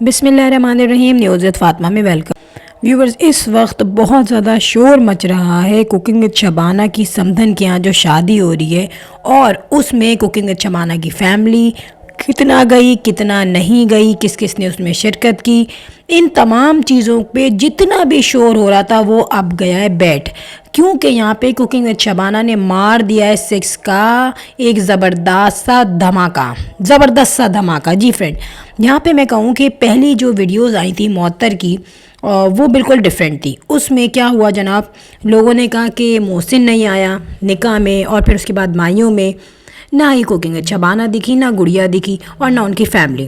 بسم اللہ الرحمن الرحیم. نیوز وتھ فاطمہ میں ویلکم. ویورز، اس وقت بہت زیادہ شور مچ رہا ہے کوکنگ وتھ شبانہ کی سمدھن کے یہاں جو شادی ہو رہی ہے، اور اس میں کوکنگ وتھ شبانہ کی فیملی کتنا گئی کتنا نہیں گئی، کس کس نے اس میں شرکت کی، ان تمام چیزوں پہ جتنا بھی شور ہو رہا تھا وہ اب گیا ہے بیٹھ، کیونکہ یہاں پہ کوکنگ وتھ شبانہ نے مار دیا ہے 6 کا ایک زبردست سا دھماکہ. جی فرینڈ، یہاں پہ میں کہوں کہ پہلی جو ویڈیوز آئی تھی معطر کی وہ بالکل ڈیفرنٹ تھی. اس میں کیا ہوا جناب، لوگوں نے کہا کہ محسن نہیں آیا نکاح میں، اور پھر اس کے بعد مائیوں میں نہ ہی کوکنگ وتھ شبانہ دکھی، نہ گڑیا دکھی، اور نہ ان کی فیملی.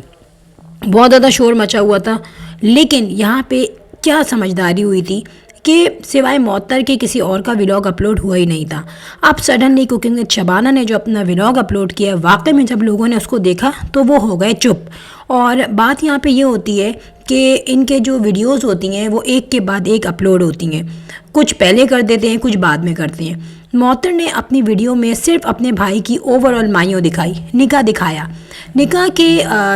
بہت زیادہ شور مچا ہوا تھا. لیکن یہاں پہ کیا سمجھداری ہوئی تھی کہ سوائے معطر کے کسی اور کا ولاگ اپلوڈ ہوا ہی نہیں تھا. اب سڈنلی کوکنگ وتھ شبانہ نے جو اپنا ولاگ اپلوڈ کیا، واقعی میں جب لوگوں نے اس کو دیکھا تو وہ ہو گئے چپ. اور بات یہاں پہ یہ ہوتی ہے کہ ان کے جو ویڈیوز ہوتی ہیں وہ ایک کے بعد ایک اپلوڈ ہوتی ہیں، کچھ پہلے کر دیتے ہیں، کچھ بعد میں کرتے ہیں. معطر نے اپنی ویڈیو میں صرف اپنے بھائی کی اوور آل مائیوں دکھائی، نکاح دکھایا. نکاح کے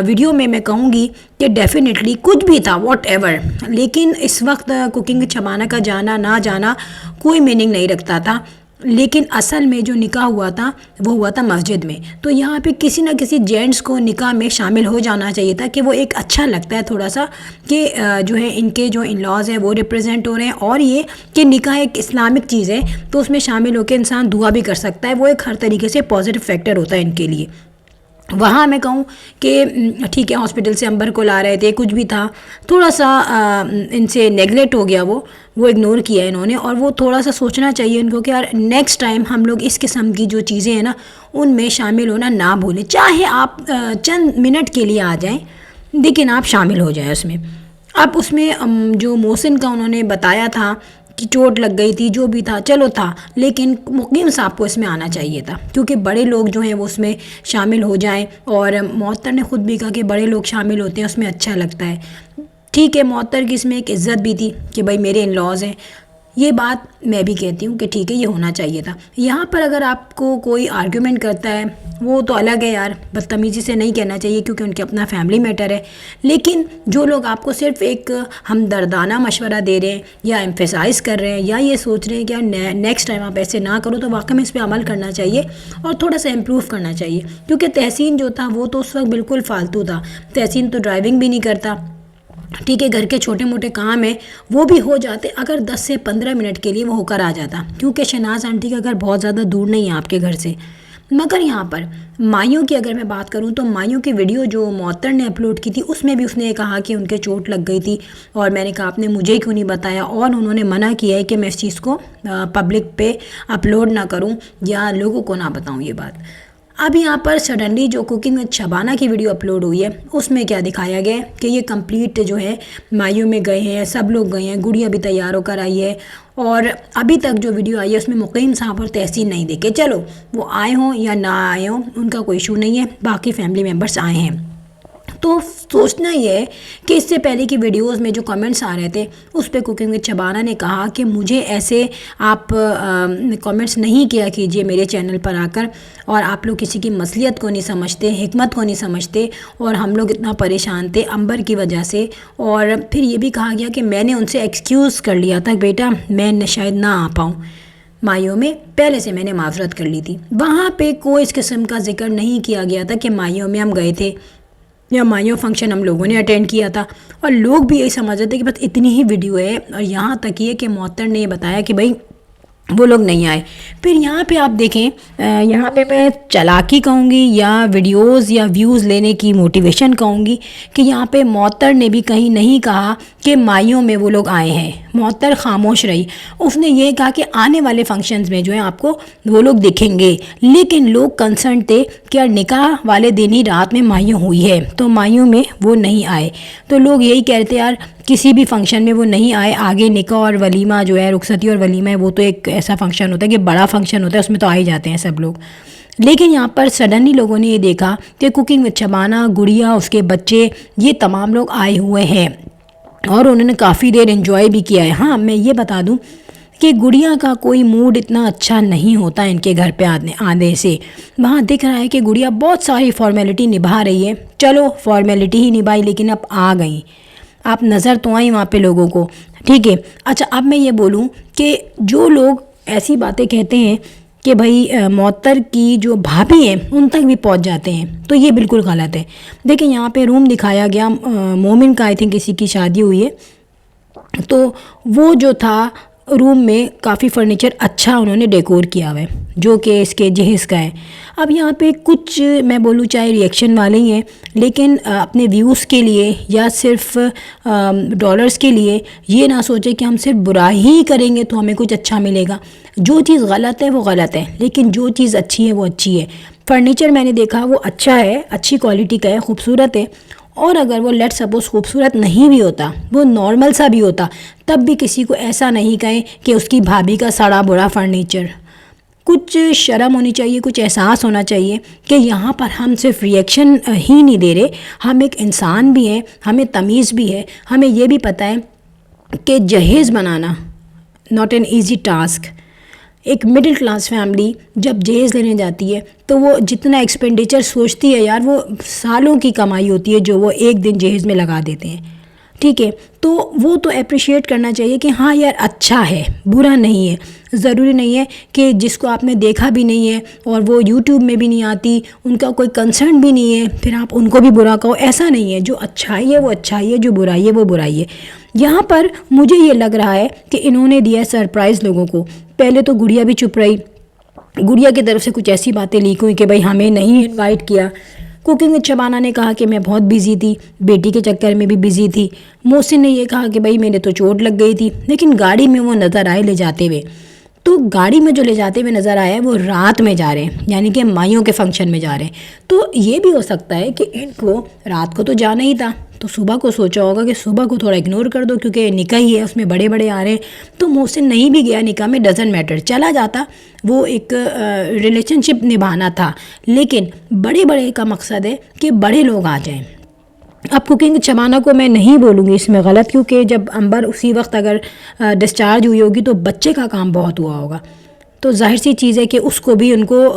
ویڈیو میں کہوں گی کہ ڈیفینیٹلی کچھ بھی تھا واٹ ایور، لیکن اس وقت کوکنگ وتھ شبانہ کا جانا نہ جانا کوئی میننگ نہیں رکھتا تھا. لیکن اصل میں جو نکاح ہوا تھا وہ ہوا تھا مسجد میں. تو یہاں پہ کسی نہ کسی جینٹس کو نکاح میں شامل ہو جانا چاہیے تھا، کہ وہ ایک اچھا لگتا ہے تھوڑا سا کہ جو ہے ان کے جو ان لاز ہیں وہ ریپرزینٹ ہو رہے ہیں، اور یہ کہ نکاح ایک اسلامک چیز ہے تو اس میں شامل ہو کے انسان دعا بھی کر سکتا ہے. وہ ایک ہر طریقے سے پازیٹیو فیکٹر ہوتا ہے ان کے لیے. وہاں میں کہوں کہ ٹھیک ہے، ہاسپٹل سے امبر کو لا رہے تھے، کچھ بھی تھا، تھوڑا سا ان سے نیگلیکٹ ہو گیا، وہ اگنور کیا انہوں نے. اور وہ تھوڑا سا سوچنا چاہیے ان کو کہ یار نیکسٹ ٹائم ہم لوگ اس قسم کی جو چیزیں ہیں نا ان میں شامل ہونا نہ بھولیں. چاہے آپ چند منٹ کے لیے آ جائیں لیکن آپ شامل ہو جائیں اس میں. اب اس میں جو محسن کا انہوں نے بتایا تھا کہ چوٹ لگ گئی تھی، جو بھی تھا چلو تھا، لیکن مقیم صاحب کو اس میں آنا چاہیے تھا، کیونکہ بڑے لوگ جو ہیں وہ اس میں شامل ہو جائیں. اور معطر نے خود بھی کہا کہ بڑے لوگ شامل ہوتے ہیں اس میں اچھا لگتا ہے. ٹھیک ہے، معطر کی اس میں ایک عزت بھی تھی کہ بھائی میرے ان لاز ہیں. یہ بات میں بھی کہتی ہوں کہ ٹھیک ہے، یہ ہونا چاہیے تھا. یہاں پر اگر آپ کو کوئی آرگیومنٹ کرتا ہے وہ تو الگ ہے یار، بدتمیزی سے نہیں کہنا چاہیے کیونکہ ان کے اپنا فیملی میٹر ہے. لیکن جو لوگ آپ کو صرف ایک ہمدردانہ مشورہ دے رہے ہیں یا ایمفیسائز کر رہے ہیں یا یہ سوچ رہے ہیں کہ یار نیکسٹ ٹائم آپ ایسے نہ کرو، تو واقعی میں اس پہ عمل کرنا چاہیے اور تھوڑا سا امپروو کرنا چاہیے. کیونکہ تحسین جو تھا وہ تو اس وقت بالکل فالتو تھا. تحسین تو ڈرائیونگ بھی نہیں کرتا. ٹھیک ہے، گھر کے چھوٹے موٹے کام ہیں وہ بھی ہو جاتے اگر 10 سے 15 منٹ کے لیے وہ ہو کر آ جاتا، کیونکہ شہناز آنٹی کا گھر بہت زیادہ دور نہیں ہے آپ کے گھر سے. مگر یہاں پر مائیوں کی اگر میں بات کروں تو مائیوں کی ویڈیو جو معطر نے اپلوڈ کی تھی اس میں بھی اس نے کہا کہ ان کے چوٹ لگ گئی تھی، اور میں نے کہا آپ نے مجھے کیوں نہیں بتایا، اور انہوں نے منع کیا ہے کہ میں اس چیز کو پبلک پہ اپلوڈ نہ کروں یا لوگوں کو نہ بتاؤں یہ بات. اب یہاں پر سڈنلی جو کوکنگ وتھ شبانہ کی ویڈیو اپلوڈ ہوئی ہے اس میں کیا دکھایا گیا ہے کہ یہ کمپلیٹ جو ہے مائیوں میں گئے ہیں، سب لوگ گئے ہیں، گڑیا بھی تیار ہو کر آئی ہے. اور ابھی تک جو ویڈیو آئی ہے اس میں مقیم صاحب اور تحسین نہیں دیکھے. چلو وہ آئے ہوں یا نہ آئے ہوں ان کا کوئی ایشو نہیں ہے، باقی فیملی ممبرس آئے ہیں. تو سوچنا یہ ہے کہ اس سے پہلے کی ویڈیوز میں جو کمنٹس آ رہے تھے اس پہ کوکنگ وتھ شبانہ نے کہا کہ مجھے ایسے آپ کمنٹس نہیں کیا کیجئے میرے چینل پر آ کر، اور آپ لوگ کسی کی مصلحت کو نہیں سمجھتے، حکمت کو نہیں سمجھتے، اور ہم لوگ اتنا پریشان تھے امبر کی وجہ سے. اور پھر یہ بھی کہا گیا کہ میں نے ان سے ایکسکیوز کر لیا تھا، بیٹا میں شاید نہ آ پاؤں مائیوں میں، پہلے سے میں نے معذرت کر لی تھی. وہاں پہ کوئی اس قسم کا ذکر نہیں کیا گیا تھا کہ مائیوں میں ہم گئے تھے یا مائیوں فنکشن ہم لوگوں نے اٹینڈ کیا تھا. اور لوگ بھی یہی سمجھ رہے تھے کہ بس اتنی ہی ویڈیو ہے، اور یہاں تک یہ کہ معطر نے یہ بتایا کہ بھائی وہ لوگ نہیں آئے. پھر یہاں پہ آپ دیکھیں، یہاں پہ میں چالاکی کہوں گی یا ویڈیوز یا ویوز لینے کی موٹیویشن کہوں گی کہ یہاں پہ معطر نے بھی کہیں نہیں کہا کہ مائیوں میں وہ لوگ آئے ہیں. معطر خاموش رہی. اس نے یہ کہا کہ آنے والے فنکشنز میں جو ہیں آپ کو وہ لوگ دکھیں گے. لیکن لوگ کنسرن تھے کہ یار نکاح والے دن ہی رات میں مائیوں ہوئی ہے تو مائیوں میں وہ نہیں آئے. تو لوگ یہی کہتے یار کسی بھی فنکشن میں وہ نہیں آئے، آگے نکاح اور ولیمہ جو ہے، رخصتی اور ولیمہ ہے، وہ تو ایک ایسا فنکشن ہوتا ہے کہ بڑا فنکشن ہوتا ہے، اس میں تو آ ہی جاتے ہیں سب لوگ. لیکن یہاں پر سڈنلی لوگوں نے یہ دیکھا کہ کوکنگ وتھ شبانہ، گڑیا، اس کے بچے، یہ تمام لوگ آئے ہوئے ہیں اور انہوں نے کافی دیر انجوائے بھی کیا ہے. ہاں میں یہ بتا دوں کہ گڑیا کا کوئی موڈ اتنا اچھا نہیں ہوتا ان کے گھر پہ آنے سے. وہاں دکھ رہا ہے کہ گڑیا بہت ساری فارمیلٹی نبھا رہی ہے. چلو فارمیلٹی ہی نبھائی لیکن اب آ گئی, آپ نظر تو آئیں وہاں پہ لوگوں کو, ٹھیک ہے. اچھا اب میں یہ بولوں کہ جو لوگ ایسی باتیں کہتے ہیں کہ بھائی معطر کی جو بھابھی ہیں ان تک بھی پہنچ جاتے ہیں, تو یہ بالکل غلط ہے. دیکھیں یہاں پہ روم دکھایا گیا, مومن کا آئی تھنک کسی کی شادی ہوئی ہے, تو وہ جو تھا روم میں کافی فرنیچر اچھا انہوں نے ڈیکور کیا ہوا ہے جو کہ اس کے جہیز کا ہے. اب یہاں پہ کچھ میں بولوں چاہے ریئیکشن والے ہی ہیں, لیکن اپنے ویوز کے لیے یا صرف ڈالرز کے لیے یہ نہ سوچے کہ ہم صرف برائی ہی کریں گے تو ہمیں کچھ اچھا ملے گا. جو چیز غلط ہے وہ غلط ہے, لیکن جو چیز اچھی ہے وہ اچھی ہے. فرنیچر میں نے دیکھا وہ اچھا ہے, اچھی کوالٹی کا ہے, خوبصورت ہے. اور اگر وہ لیٹ سپوز خوبصورت نہیں بھی ہوتا, وہ نارمل سا بھی ہوتا, تب بھی کسی کو ایسا نہیں کہیں کہ اس کی بھابھی کا سڑا بڑا فرنیچر. کچھ شرم ہونی چاہیے, کچھ احساس ہونا چاہیے کہ یہاں پر ہم صرف ریئیکشن ہی نہیں دے رہے, ہم ایک انسان بھی ہیں, ہمیں تمیز بھی ہے, ہمیں یہ بھی پتہ ہے کہ جہیز بنانا ناٹ این ایزی ٹاسک. ایک مڈل کلاس فیملی جب جہیز لینے جاتی ہے تو وہ جتنا ایکسپینڈیچر سوچتی ہے یار, وہ سالوں کی کمائی ہوتی ہے جو وہ ایک دن جہیز میں لگا دیتے ہیں, ٹھیک ہے. تو وہ تو اپریشیٹ کرنا چاہیے کہ ہاں یار اچھا ہے, برا نہیں ہے. ضروری نہیں ہے کہ جس کو آپ نے دیکھا بھی نہیں ہے اور وہ یوٹیوب میں بھی نہیں آتی, ان کا کوئی کنسرن بھی نہیں ہے, پھر آپ ان کو بھی برا کہو. ایسا نہیں ہے, جو اچھائی ہے وہ اچھائی ہے, جو برائی ہے وہ برائی ہے. یہاں پر مجھے یہ لگ رہا ہے کہ انہوں نے دیا سرپرائز لوگوں کو. پہلے تو گڑیا بھی چپ رہی, گڑیا کی طرف سے کچھ ایسی باتیں لیک ہوئی کہ بھائی ہمیں نہیں انوائٹ کیا. کوکنگ وتھ شبانہ نے کہا کہ میں بہت بزی تھی, بیٹی کے چکر میں بھی بزی تھی. محسن نے یہ کہا کہ بھائی میرے تو چوٹ لگ گئی تھی, لیکن گاڑی میں وہ نظر آئے لے جاتے ہوئے. تو گاڑی میں جو لے جاتے ہوئے نظر آیا وہ رات میں جا رہے ہیں, یعنی کہ مائیوں کے فنکشن میں جا رہے ہیں. تو یہ بھی ہو سکتا ہے کہ ان کو رات کو تو جانا ہی تھا, تو صبح کو سوچا ہوگا کہ صبح کو تھوڑا اگنور کر دو کیونکہ نکاح ہی ہے, اس میں بڑے بڑے آ رہے ہیں. تو محسن نہیں بھی گیا نکاح میں, ڈزنٹ میٹر, چلا جاتا, وہ ایک ریلیشن شپ نبھانا تھا. لیکن بڑے بڑے کا مقصد ہے کہ بڑے لوگ آ جائیں. اب کوکنگ شبانہ کو میں نہیں بولوں گی اس میں غلط, کیونکہ جب امبر اسی وقت اگر ڈسچارج ہوئی ہوگی تو بچے کا کام بہت ہوا ہوگا, تو ظاہر سی چیز ہے کہ اس کو بھی ان کو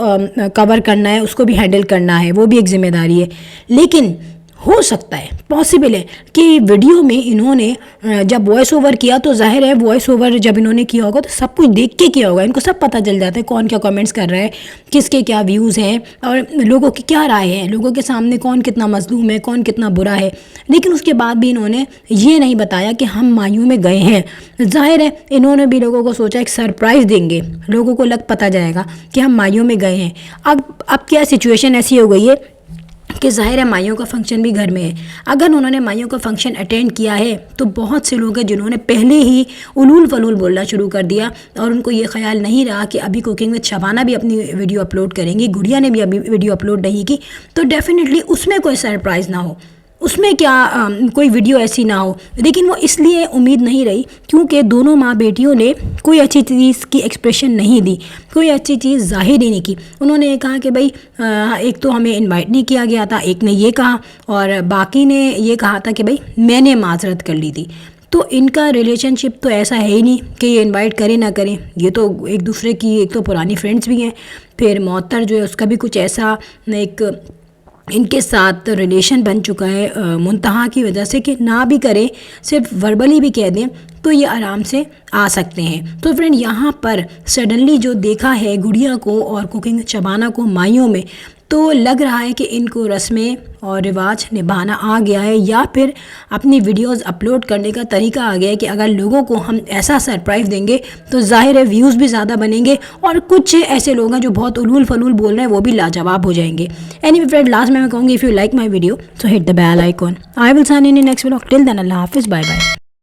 کور کرنا ہے, اس کو بھی ہینڈل کرنا ہے, وہ بھی ایک ذمہ داری ہے. لیکن ہو سکتا ہے, پاسبل ہے کہ ویڈیو میں انہوں نے جب وائس اوور کیا تو ظاہر ہے وائس اوور جب انہوں نے کیا ہوگا تو سب کچھ دیکھ کے کیا ہوگا, ان کو سب پتہ چل جاتا ہے کون کیا کامنٹس کر رہا ہے, کس کے کیا ویوز ہیں اور لوگوں کی کیا رائے ہے, لوگوں کے سامنے کون کتنا مظلوم ہے, کون کتنا برا ہے. لیکن اس کے بعد بھی انہوں نے یہ نہیں بتایا کہ ہم مایوں میں گئے ہیں. ظاہر ہے انہوں نے بھی لوگوں کو سوچا ایک سرپرائز دیں گے, لوگوں کو لگ پتہ جائے گا کہ ہم مایوں میں گئے ہیں. اب کیا سچویشن ایسی ہو گئی ہے کہ ظاہر ہے مائیوں کا فنکشن بھی گھر میں ہے. اگر انہوں نے مائیوں کا فنکشن اٹینڈ کیا ہے تو بہت سے لوگ ہیں جنہوں نے پہلے ہی الول فلول بولنا شروع کر دیا, اور ان کو یہ خیال نہیں رہا کہ ابھی کوکنگ وتھ شبانہ بھی اپنی ویڈیو اپلوڈ کریں گی, گڑیا نے بھی ابھی ویڈیو اپلوڈ نہیں کی, تو ڈیفینیٹلی اس میں کوئی سرپرائز نہ ہو, اس میں کیا کوئی ویڈیو ایسی نہ ہو. لیکن وہ اس لیے امید نہیں رہی کیونکہ دونوں ماں بیٹیوں نے کوئی اچھی چیز کی ایکسپریشن نہیں دی, کوئی اچھی چیز ظاہر ہی نہیں کی. انہوں نے یہ کہا کہ بھائی ایک تو ہمیں انوائٹ نہیں کیا گیا تھا, ایک نے یہ کہا, اور باقی نے یہ کہا تھا کہ بھائی میں نے معذرت کر لی تھی. تو ان کا ریلیشن شپ تو ایسا ہے ہی نہیں کہ یہ انوائٹ کریں نہ کریں, یہ تو ایک دوسرے کی ایک تو پرانی فرینڈس بھی ہیں, پھر معطر جو ہے اس کا بھی کچھ ایسا ایک ان کے ساتھ ریلیشن بن چکا ہے منتہا کی وجہ سے کہ نہ بھی کریں, صرف وربلی بھی کہہ دیں تو یہ آرام سے آ سکتے ہیں. تو فرینڈ یہاں پر سڈنلی جو دیکھا ہے گڑیا کو اور کوکنگ شبانہ کو مائیوں میں, تو لگ رہا ہے کہ ان کو رسمیں اور رواج نبھانا آ گیا ہے, یا پھر اپنی ویڈیوز اپلوڈ کرنے کا طریقہ آ گیا ہے کہ اگر لوگوں کو ہم ایسا سرپرائز دیں گے تو ظاہر ہے ویوز بھی زیادہ بنیں گے, اور کچھ ایسے لوگ ہیں جو بہت الول فلول بول رہے ہیں وہ بھی لاجواب ہو جائیں گے. اینی فرینڈ لاسٹ میں کہوں گی, if you like my video so hit the bell icon. I will see in next vlog. Till then اللہ حافظ, بائے بائے.